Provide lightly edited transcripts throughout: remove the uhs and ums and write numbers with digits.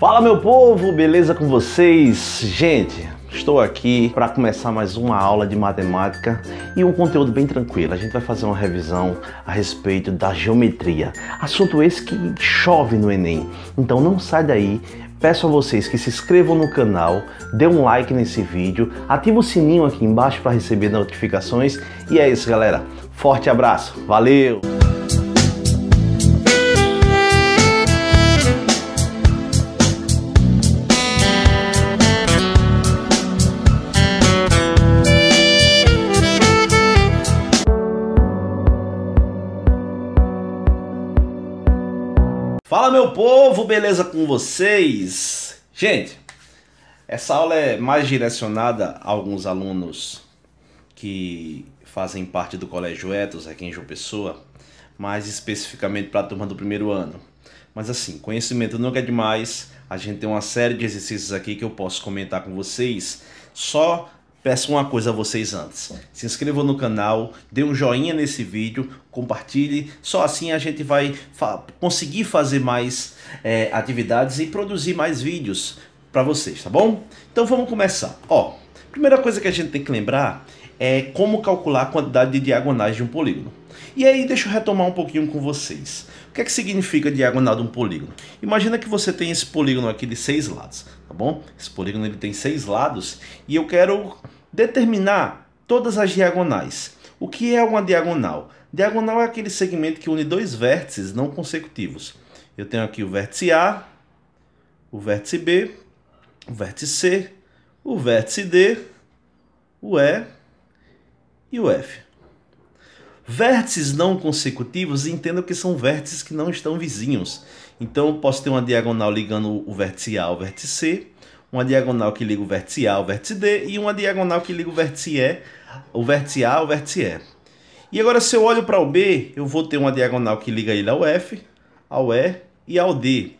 Fala meu povo, beleza com vocês? Gente, estou aqui para começar mais uma aula de matemática e um conteúdo bem tranquilo. A gente vai fazer uma revisão a respeito da geometria, assunto esse que chove no Enem. Então não sai daí, peço a vocês que se inscrevam no canal, dê um like nesse vídeo, ative o sininho aqui embaixo para receber notificações e é isso galera, forte abraço, valeu! Fala meu povo, beleza com vocês? Gente, essa aula é mais direcionada a alguns alunos que fazem parte do Colégio Etos aqui em João Pessoa, mais especificamente para a turma do primeiro ano. Mas assim, conhecimento nunca é demais, a gente tem uma série de exercícios aqui que eu posso comentar com vocês, só peço uma coisa a vocês antes, se inscrevam no canal, dê um joinha nesse vídeo, compartilhe, só assim a gente vai conseguir fazer mais atividades e produzir mais vídeos para vocês, tá bom? Então vamos começar. Ó, primeira coisa que a gente tem que lembrar é como calcular a quantidade de diagonais de um polígono. E aí deixa eu retomar um pouquinho com vocês. O que é que significa diagonal de um polígono? Imagina que você tem esse polígono aqui de 6 lados, tá bom? Esse polígono ele tem 6 lados e eu quero determinar todas as diagonais. O que é uma diagonal? Diagonal é aquele segmento que une dois vértices não consecutivos. Eu tenho aqui o vértice A, o vértice B, o vértice C, o vértice D, o E e o F. Vértices não consecutivos, entendo que são vértices que não estão vizinhos. Então eu posso ter uma diagonal ligando o vértice A ao vértice C, uma diagonal que liga o vértice A ao vértice D e uma diagonal que liga o vértice A ao vértice E. E agora se eu olho para o B, eu vou ter uma diagonal que liga ele ao F, ao E e ao D.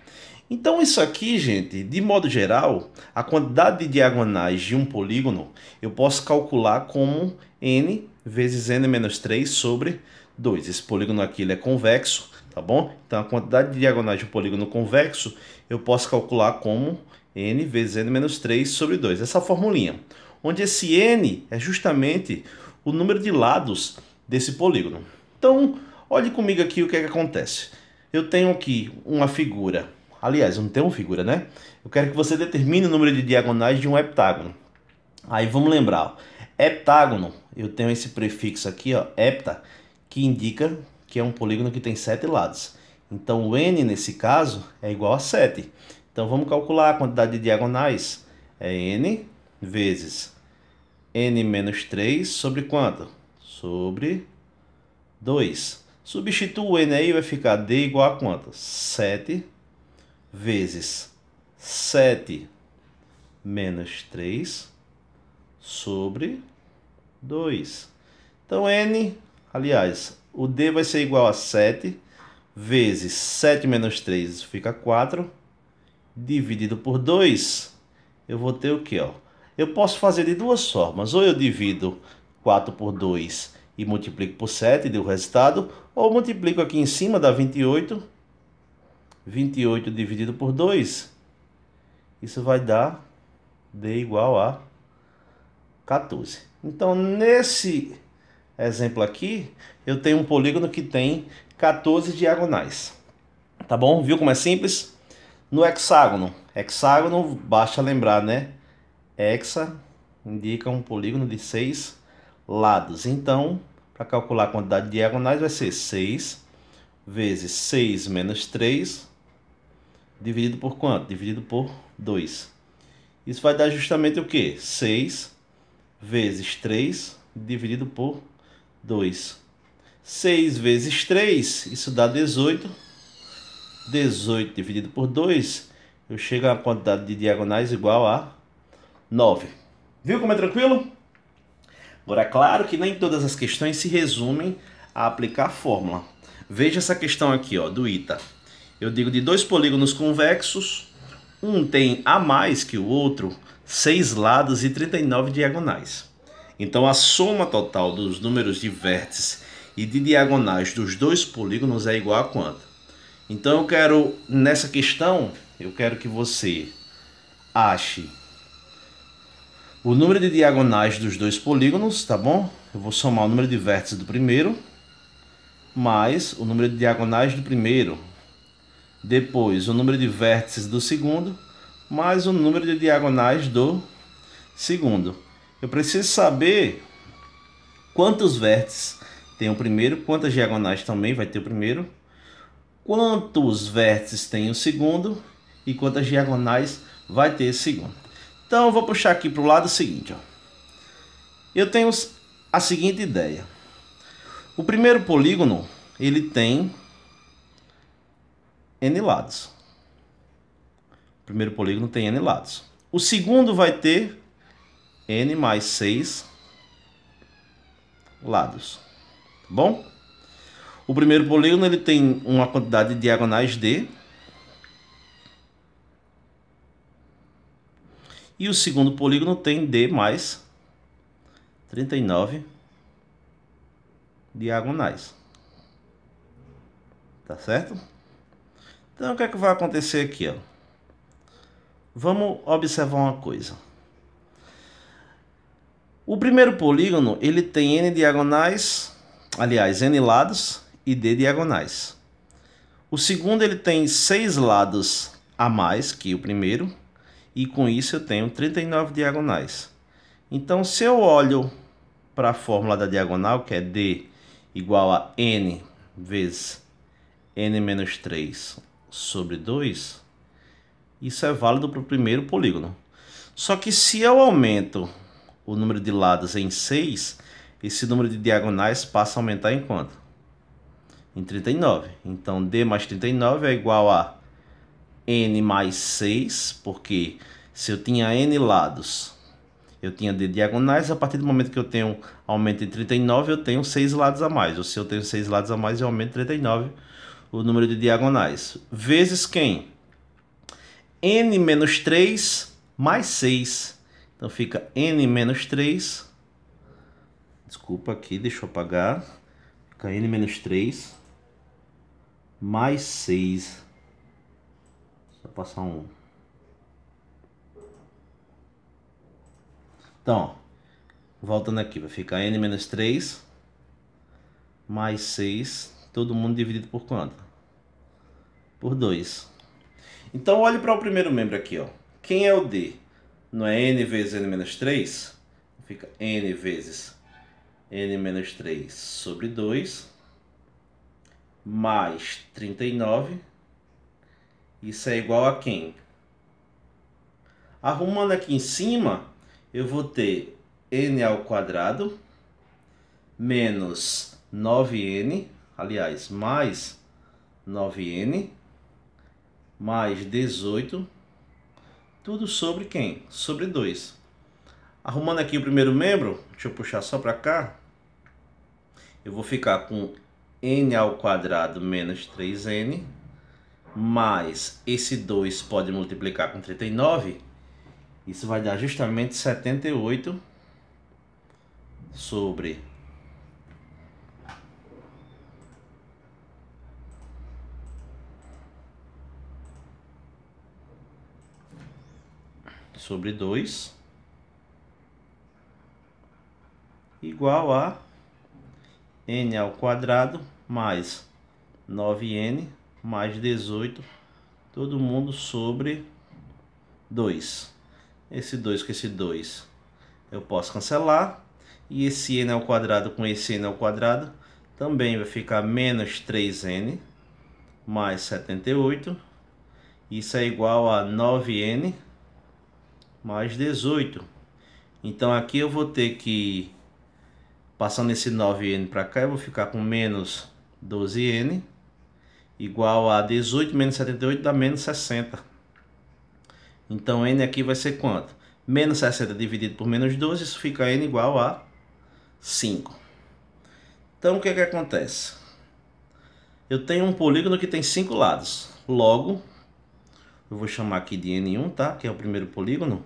Então isso aqui, gente, de modo geral, a quantidade de diagonais de um polígono eu posso calcular como n vezes n menos 3 sobre 2. Esse polígono aqui ele é convexo, tá bom? Então a quantidade de diagonais de um polígono convexo eu posso calcular como n vezes n menos 3 sobre 2. Essa formulinha, onde esse n é justamente o número de lados desse polígono. Então, olhe comigo aqui o que é que acontece. Eu tenho aqui uma figura, aliás, eu não tenho uma figura, né? Eu quero que você determine o número de diagonais de um heptágono. Aí vamos lembrar, ó, heptágono, eu tenho esse prefixo aqui, ó, hepta, que indica que é um polígono que tem 7 lados. Então o n nesse caso é igual a 7. Então vamos calcular a quantidade de diagonais. É n vezes n menos 3 sobre quanto? Sobre 2. Substituo o n aí, vai ficar d igual a quanto? 7 vezes 7 menos 3 sobre 2. Então n, aliás, o d vai ser igual a 7 vezes 7 menos 3 fica 4, dividido por 2, eu vou ter o que? Eu posso fazer de duas formas, ou eu divido 4 por 2 e multiplico por 7 e deu o resultado, ou multiplico aqui em cima, dá 28, 28 dividido por 2, isso vai dar d igual a 14. Então, nesse exemplo aqui, eu tenho um polígono que tem 14 diagonais. Tá bom? Viu como é simples? No hexágono, basta lembrar, né? Hexa indica um polígono de 6 lados. Então, para calcular a quantidade de diagonais, vai ser 6 vezes 6 menos 3, dividido por quanto? Dividido por 2. Isso vai dar justamente o quê? 6 vezes 3 dividido por 2. 6 vezes 3, isso dá 18. 18 dividido por 2, eu chego a quantidade de diagonais igual a 9. Viu como é tranquilo? Agora, é claro que nem todas as questões se resumem a aplicar a fórmula. Veja essa questão aqui, ó, do ITA. Eu digo de dois polígonos convexos, um tem a mais que o outro 6 lados e 39 diagonais. Então a soma total dos números de vértices e de diagonais dos dois polígonos é igual a quanto? Então eu quero, nessa questão, eu quero que você ache o número de diagonais dos dois polígonos, tá bom? Eu vou somar o número de vértices do primeiro mais o número de diagonais do primeiro, depois o número de vértices do segundo mais o número de diagonais do segundo. Eu preciso saber quantos vértices tem o primeiro, quantas diagonais também vai ter o primeiro, quantos vértices tem o segundo e quantas diagonais vai ter o segundo. Então eu vou puxar aqui para o lado seguinte, ó. Eu tenho a seguinte ideia. O primeiro polígono, ele tem n lados. O primeiro polígono tem n lados. O segundo vai ter n mais 6 lados. Tá bom? O primeiro polígono, ele tem uma quantidade de diagonais d. E o segundo polígono tem d mais 39 diagonais. Tá certo? Então, o que é que vai acontecer aqui, ó? Vamos observar uma coisa. O primeiro polígono, ele tem n diagonais, aliás, n lados e d diagonais. O segundo, ele tem 6 lados a mais que o primeiro, e com isso eu tenho 39 diagonais. Então, se eu olho para a fórmula da diagonal, que é d igual a n vezes n menos 3 sobre 2, isso é válido para o primeiro polígono. Só que se eu aumento o número de lados em 6, esse número de diagonais passa a aumentar em quanto? Em 39. Então, d mais 39 é igual a n mais 6, porque se eu tinha n lados, eu tinha d diagonais. A partir do momento que eu tenho aumento em 39, eu tenho 6 lados a mais. Ou se eu tenho 6 lados a mais, eu aumento 39 o número de diagonais. Vezes quem? N menos 3 mais 6. Então fica n menos 3. Desculpa aqui, deixa eu apagar. Fica n menos 3 mais 6. Só passar um. Então, voltando aqui, vai ficar n menos 3 mais 6. Todo mundo dividido por quanto? Por 2. Então, olhe para o primeiro membro aqui, ó. Quem é o d? Não é n vezes n menos 3? Fica n vezes n menos 3 sobre 2, mais 39. Isso é igual a quem? Arrumando aqui em cima, eu vou ter n ao quadrado menos 9n, aliás, mais 9n, mais 18, tudo sobre quem? Sobre 2. Arrumando aqui o primeiro membro, deixa eu puxar só para cá, eu vou ficar com n ao quadrado menos 3n, mais esse 2 pode multiplicar com 39, isso vai dar justamente 78 sobre 2 igual a n ao quadrado mais 9n mais 18, todo mundo sobre 2. Esse 2 com esse 2 eu posso cancelar, e esse n ao quadrado com esse n ao quadrado também vai ficar menos 3n mais 78, isso é igual a 9n mais 18. Então aqui eu vou ter que, passando esse 9n para cá, eu vou ficar com menos 12n igual a 18 menos 78 dá menos 60. Então n aqui vai ser quanto? Menos 60 dividido por menos 12, isso fica n igual a 5. Então o que que acontece? Eu tenho um polígono que tem 5 lados. Logo, eu vou chamar aqui de N1, tá? Que é o primeiro polígono.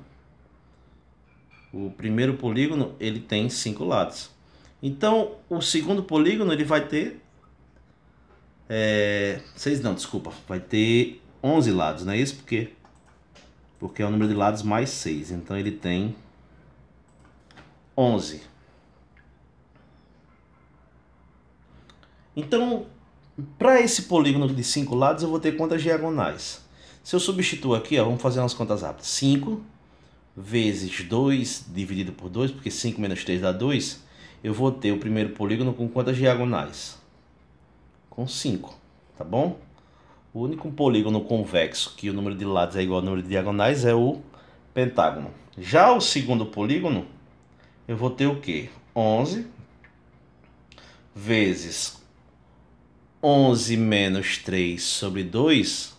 O primeiro polígono, ele tem 5 lados. Então, o segundo polígono, ele vai ter... 6 não, desculpa. Vai ter 11 lados, não é isso? Porque é o número de lados mais 6. Então ele tem 11. Então, para esse polígono de 5 lados, eu vou ter quantas diagonais? Se eu substituir aqui, ó, vamos fazer umas contas rápidas. 5 vezes 2 dividido por 2, porque 5 menos 3 dá 2. Eu vou ter o primeiro polígono com quantas diagonais? Com 5, tá bom? O único polígono convexo que o número de lados é igual ao número de diagonais é o pentágono. Já o segundo polígono, eu vou ter o quê? 11 vezes 11 menos 3 sobre 2.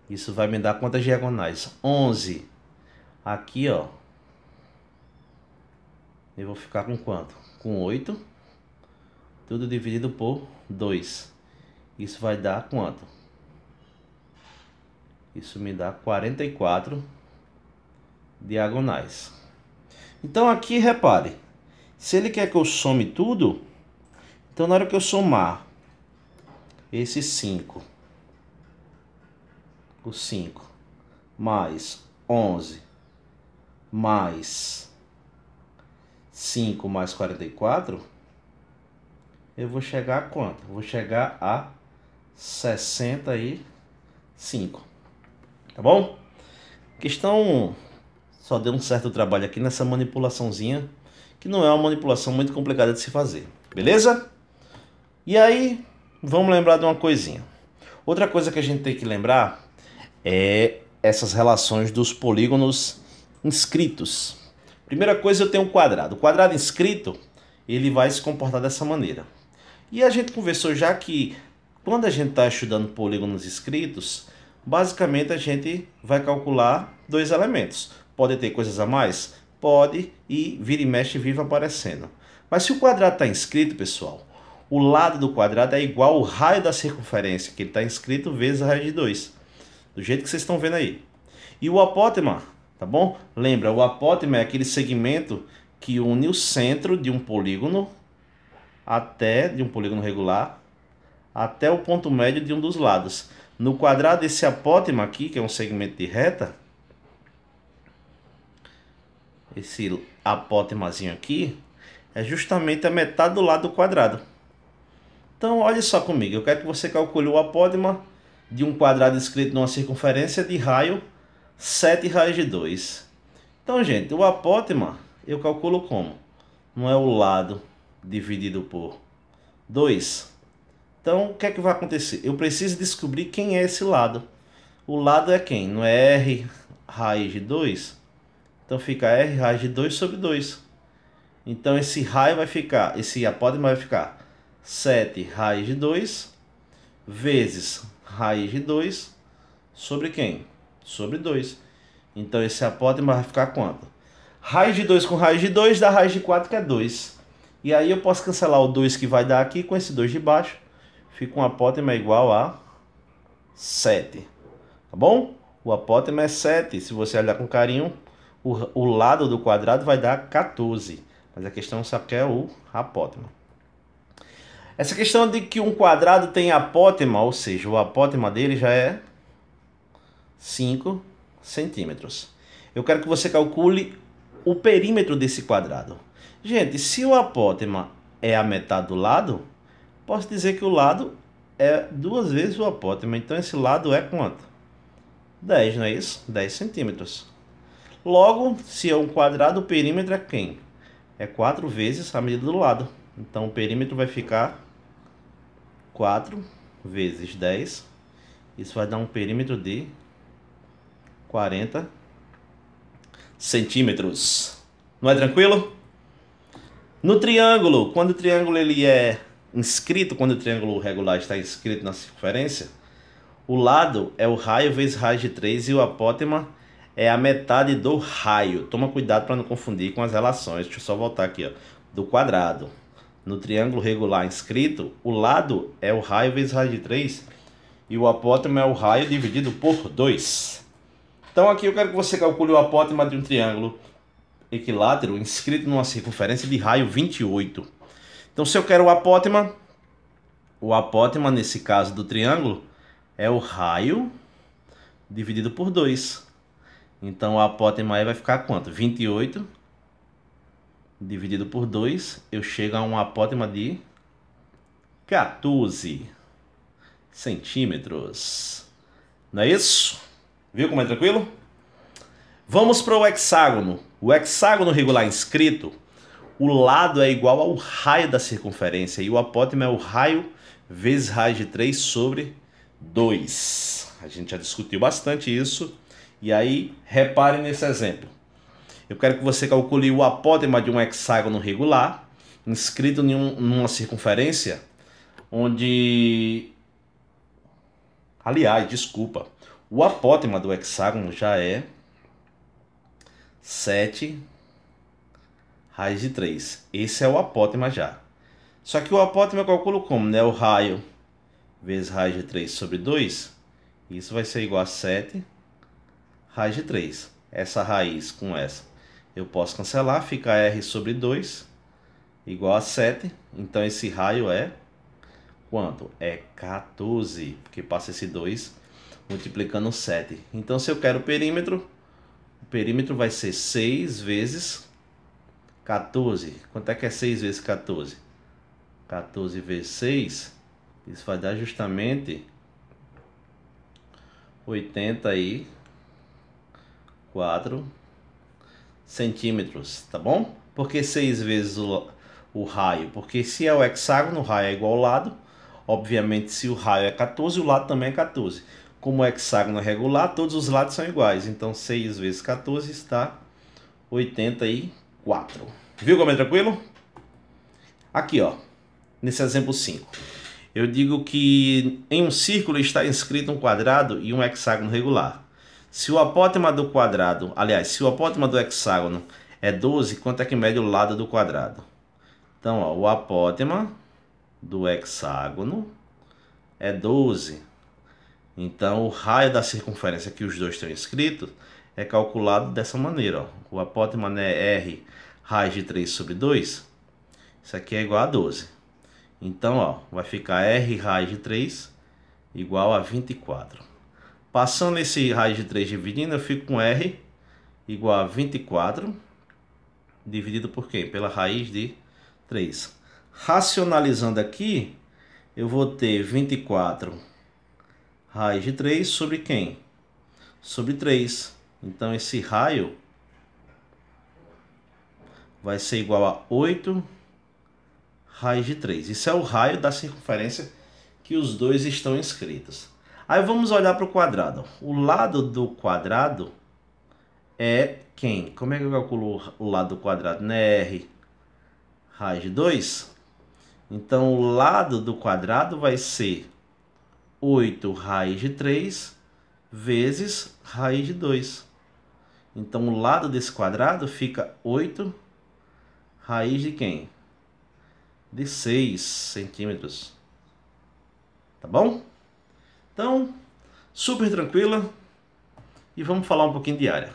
Isso vai me dar quantas diagonais? 11. Aqui, ó. Eu vou ficar com quanto? Com 8. Tudo dividido por 2. Isso vai dar quanto? Isso me dá 44 diagonais. Então aqui, repare. Se ele quer que eu some tudo, então na hora que eu somar esse 5, o 5, mais 11, mais 5 mais 44, eu vou chegar a quanto? Vou chegar a 65. Tá bom? Questão só deu um certo trabalho aqui nessa manipulaçãozinha, que não é uma manipulação muito complicada de se fazer. Beleza? E aí, vamos lembrar de uma coisinha. Outra coisa que a gente tem que lembrar é essas relações dos polígonos inscritos. Primeira coisa, eu tenho um quadrado. O quadrado inscrito, ele vai se comportar dessa maneira. E a gente conversou já que quando a gente está estudando polígonos inscritos, basicamente a gente vai calcular dois elementos. Pode ter coisas a mais? Pode, e vira e mexe vive aparecendo. Mas se o quadrado está inscrito, pessoal, o lado do quadrado é igual ao raio da circunferência, que ele está inscrito vezes a raiz de 2. Do jeito que vocês estão vendo aí. E o apótema, tá bom? Lembra, o apótema é aquele segmento que une o centro de um polígono de um polígono regular até o ponto médio de um dos lados. No quadrado, esse apótema aqui, que é um segmento de reta, esse apótemazinho aqui, é justamente a metade do lado do quadrado. Então, olha só comigo, eu quero que você calcule o apótema de um quadrado inscrito numa circunferência de raio 7 raiz de 2. Então, gente, o apótema eu calculo como? Não é o lado dividido por 2. Então, o que é que vai acontecer? Eu preciso descobrir quem é esse lado. O lado é quem? Não é R raiz de 2? Então, fica R raiz de 2 sobre 2. Então, esse raio vai ficar, esse apótema vai ficar 7 raiz de 2 vezes raiz de 2 sobre quem? Sobre 2. Então, esse apótema vai ficar quanto? Raiz de 2 com raiz de 2 dá raiz de 4, que é 2. E aí eu posso cancelar o 2 que vai dar aqui com esse 2 de baixo. Fica um apótema igual a 7. Tá bom? O apótema é 7. Se você olhar com carinho, o lado do quadrado vai dar 14. Mas a questão só quer o apótema. Essa questão de que um quadrado tem apótema, ou seja, o apótema dele já é 5 centímetros. Eu quero que você calcule o perímetro desse quadrado. Gente, se o apótema é a metade do lado, posso dizer que o lado é 2 vezes o apótema. Então esse lado é quanto? 10, não é isso? 10 centímetros. Logo, se é um quadrado, o perímetro é quem? É 4 vezes a medida do lado. Então o perímetro vai ficar 4 vezes 10. Isso vai dar um perímetro de 40 centímetros. Não é tranquilo? No triângulo, quando o triângulo ele é inscrito, quando o triângulo regular está inscrito na circunferência, o lado é o raio vezes raiz de 3 e o apótema é a metade do raio. Toma cuidado para não confundir com as relações. Deixa eu só voltar aqui, ó, do quadrado. No triângulo regular inscrito, o lado é o raio vezes raiz de 3 e o apótema é o raio dividido por 2. Então aqui eu quero que você calcule o apótema de um triângulo equilátero inscrito numa circunferência de raio 28. Então se eu quero o apótema nesse caso do triângulo, é o raio dividido por 2. Então, o apótema aí vai ficar quanto? 28 dividido por 2, eu chego a um apótema de 14 centímetros. Não é isso? Viu como é tranquilo? Vamos para o hexágono. O hexágono regular inscrito, o lado é igual ao raio da circunferência e o apótema é o raio vezes raiz de 3 sobre 2. A gente já discutiu bastante isso. E aí, repare nesse exemplo. Eu quero que você calcule o apótema de um hexágono regular, inscrito numa circunferência, onde... Aliás, desculpa. O apótema do hexágono já é 7 raiz de 3. Esse é o apótema já. Só que o apótema eu calculo como, né? O raio vezes raiz de 3 sobre 2. Isso vai ser igual a 7 raiz de 3. Essa raiz com essa eu posso cancelar, fica r sobre 2 igual a 7. Então esse raio é quanto? É 14, porque passa esse 2 multiplicando 7. Então se eu quero o perímetro vai ser 6 vezes 14. Quanto é que é 6 vezes 14? 14 vezes 6, isso vai dar justamente 84 centímetros, tá bom? Por que 6 vezes o raio? Porque se é o hexágono, o raio é igual ao lado. Obviamente, se o raio é 14, o lado também é 14. Como o hexágono é regular, todos os lados são iguais. Então, 6 vezes 14 está 84. Viu como é tranquilo? Aqui, ó, nesse exemplo 5. Eu digo que em um círculo está inscrito um quadrado e um hexágono regular. Se o apótema do quadrado, aliás, se o apótema do hexágono é 12, quanto é que mede o lado do quadrado? Então, ó, o apótema do hexágono é 12. Então, o raio da circunferência que os dois estão inscritos é calculado dessa maneira, ó. O apótema, né, é r raiz de 3 sobre 2. Isso aqui é igual a 12. Então, ó, vai ficar r raiz de 3 igual a 24. Passando esse raiz de 3 dividindo, eu fico com r igual a 24 dividido por quem? Pela raiz de 3. Racionalizando aqui, eu vou ter 24 raiz de 3 sobre quem? Sobre 3. Então, esse raio vai ser igual a 8 raiz de 3. Isso é o raio da circunferência que os dois estão inscritos. Aí vamos olhar para o quadrado. O lado do quadrado é quem? Como é que eu calculo o lado do quadrado? Não é r raiz de 2? Então, o lado do quadrado vai ser 8 raiz de 3 vezes raiz de 2. Então, o lado desse quadrado fica 8 raiz de quem? De 6 centímetros. Tá bom? Então, super tranquila. E vamos falar um pouquinho de área.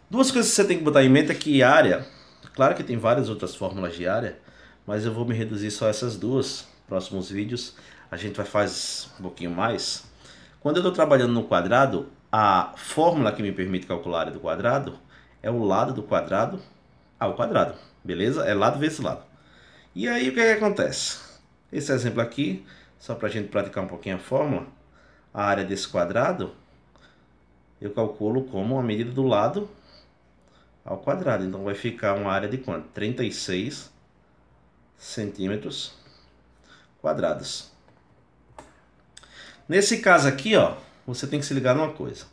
Duas coisas que você tem que botar em mente é que área, claro que tem várias outras fórmulas de área, mas eu vou me reduzir só a essas duas. Próximos vídeos a gente vai fazer um pouquinho mais. Quando eu estou trabalhando no quadrado, a fórmula que me permite calcular a área do quadrado é o lado do quadrado ao quadrado, beleza? É lado vezes lado. E aí o que acontece? Esse exemplo aqui, só para a gente praticar um pouquinho a fórmula, a área desse quadrado eu calculo como a medida do lado ao quadrado. Então vai ficar uma área de quanto? 36 centímetros quadrados. Nesse caso aqui, ó, você tem que se ligar numa coisa.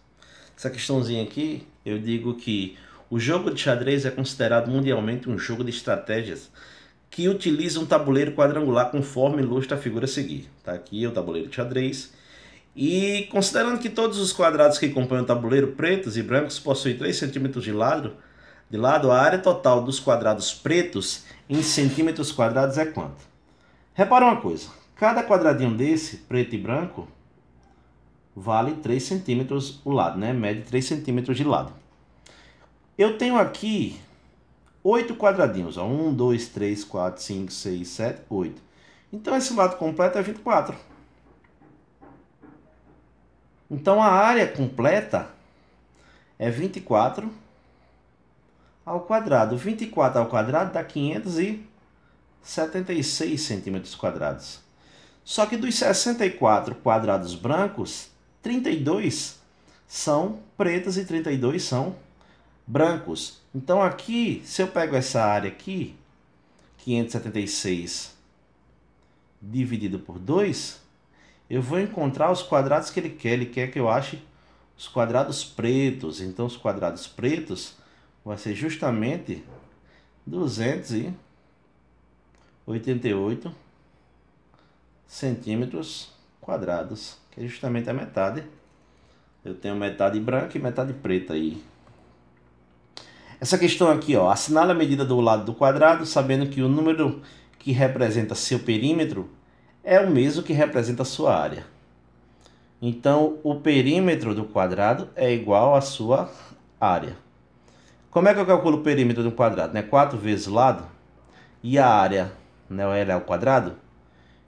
Essa questãozinha aqui, eu digo que o jogo de xadrez é considerado mundialmente um jogo de estratégias que utiliza um tabuleiro quadrangular conforme ilustra a figura a seguir. Tá aqui o tabuleiro de xadrez. E considerando que todos os quadrados que compõem o tabuleiro, pretos e brancos, possuem 3 centímetros de lado, a área total dos quadrados pretos em centímetros quadrados é quanto? Repara uma coisa, cada quadradinho desse, preto e branco, vale 3 centímetros o lado, né? Mede 3 centímetros de lado. Eu tenho aqui 8 quadradinhos, ó. 1, 2, 3, 4, 5, 6, 7, 8. Então esse lado completo é 24. Então a área completa é 24 ao quadrado. 24 ao quadrado dá 576 centímetros quadrados. Só que dos 64 quadrados brancos, 32 são pretos e 32 são brancos. Então aqui, se eu pego essa área aqui, 576 dividido por 2, eu vou encontrar os quadrados que ele quer. Ele quer que eu ache os quadrados pretos. Então os quadrados pretos vai ser justamente 288 centímetros quadrados, que é justamente a metade. Eu tenho metade branca e metade preta aí. Essa questão aqui, ó, assinale a medida do lado do quadrado, sabendo que o número que representa seu perímetro é o mesmo que representa a sua área. Então, o perímetro do quadrado é igual à sua área. Como é que eu calculo o perímetro do quadrado? 4 vezes o lado e a área, né, o L ao quadrado.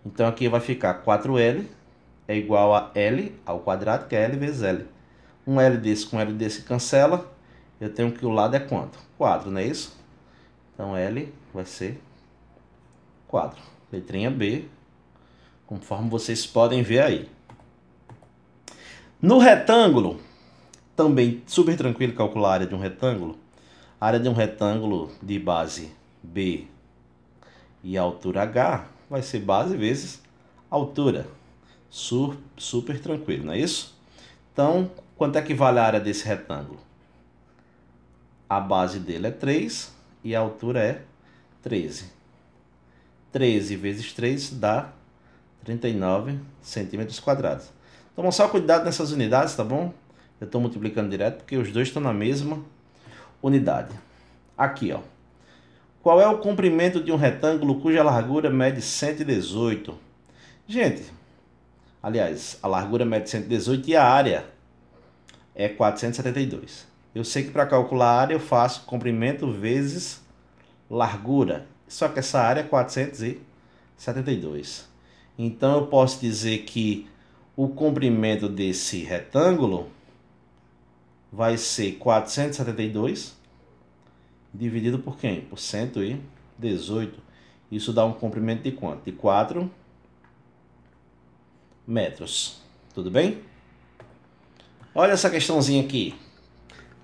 Então aqui vai ficar 4L é igual a L ao quadrado, que é L vezes L. Um L desse com L desse cancela. Eu tenho que o lado é quanto? 4, não é isso? Então L vai ser 4. Letrinha B, conforme vocês podem ver aí. No retângulo, também super tranquilo calcular a área de um retângulo. A área de um retângulo de base B e altura H vai ser base vezes altura. Super tranquilo, não é isso? Então, quanto é que vale a área desse retângulo? A base dele é 3 e a altura é 13. 13 vezes 3 dá 39 centímetros quadrados. Toma só cuidado nessas unidades, tá bom? Eu estou multiplicando direto porque os dois estão na mesma unidade. Aqui, ó. Qual é o comprimento de um retângulo cuja largura mede 118? Gente, aliás, a largura mede 118 e a área é 472. Eu sei que para calcular a área eu faço comprimento vezes largura. Só que essa área é 472. Então eu posso dizer que o comprimento desse retângulo vai ser 472 dividido por quem? Por 118. Isso dá um comprimento de quanto? De 4 metros. Tudo bem? Olha essa questãozinha aqui.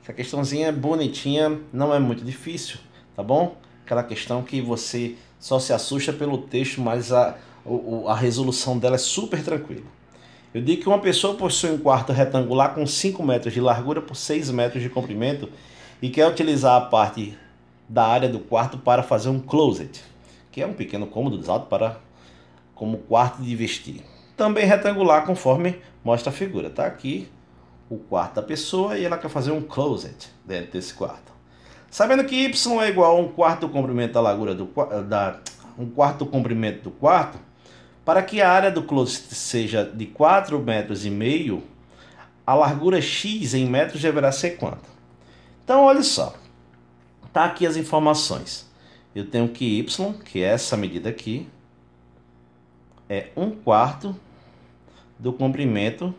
Essa questãozinha é bonitinha, não é muito difícil, tá bom? Aquela questão que você só se assusta pelo texto, mas a resolução dela é super tranquila. Eu digo que uma pessoa possui um quarto retangular com 5 metros de largura por 6 metros de comprimento e quer utilizar a parte da área do quarto para fazer um closet, que é um pequeno cômodo usado como quarto de vestir. Também retangular, conforme mostra a figura. Tá aqui o quarto da pessoa e ela quer fazer um closet dentro desse quarto. Sabendo que y é igual a um quarto do comprimento da largura um quarto do comprimento do quarto, para que a área do closet seja de 4,5 metros, a largura x em metros deverá ser quanto? Então, olha só. Tá aqui as informações. Eu tenho que y, que é essa medida aqui, é 1/4 do comprimento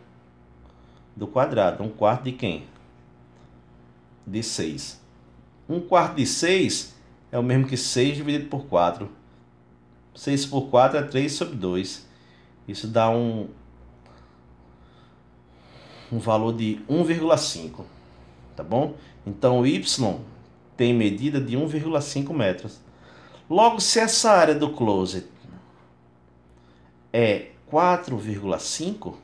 do quadrado. 1/4 de quem? De 6. 1/4 de 6 é o mesmo que 6 dividido por 4. 6 por 4 é 3 sobre 2. Isso dá um valor de 1,5. Tá bom? Então o y tem medida de 1,5 metros. Logo, se essa área do closet é 4,5,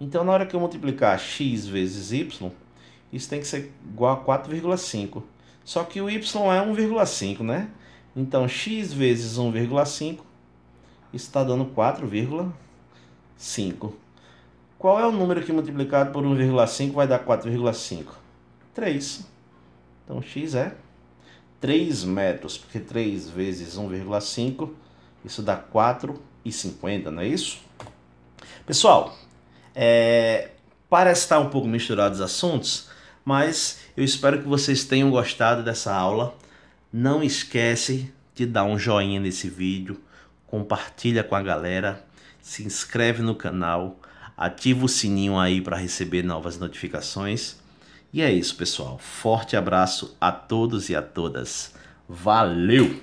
então na hora que eu multiplicar x vezes y, isso tem que ser igual a 4,5. Só que o y é 1,5, né? Então x vezes 1,5, isso está dando 4,5. Qual é o número que multiplicado por 1,5 vai dar 4,5? 3. Então x é 3 metros, porque 3 vezes 1,5, isso dá 4,50, não é isso? Pessoal, parece estar um pouco misturado os assuntos, mas eu espero que vocês tenham gostado dessa aula. Não esquece de dar um joinha nesse vídeo, compartilha com a galera, se inscreve no canal, Ativa o sininho aí para receber novas notificações. E é isso, pessoal. Forte abraço a todos e a todas. Valeu!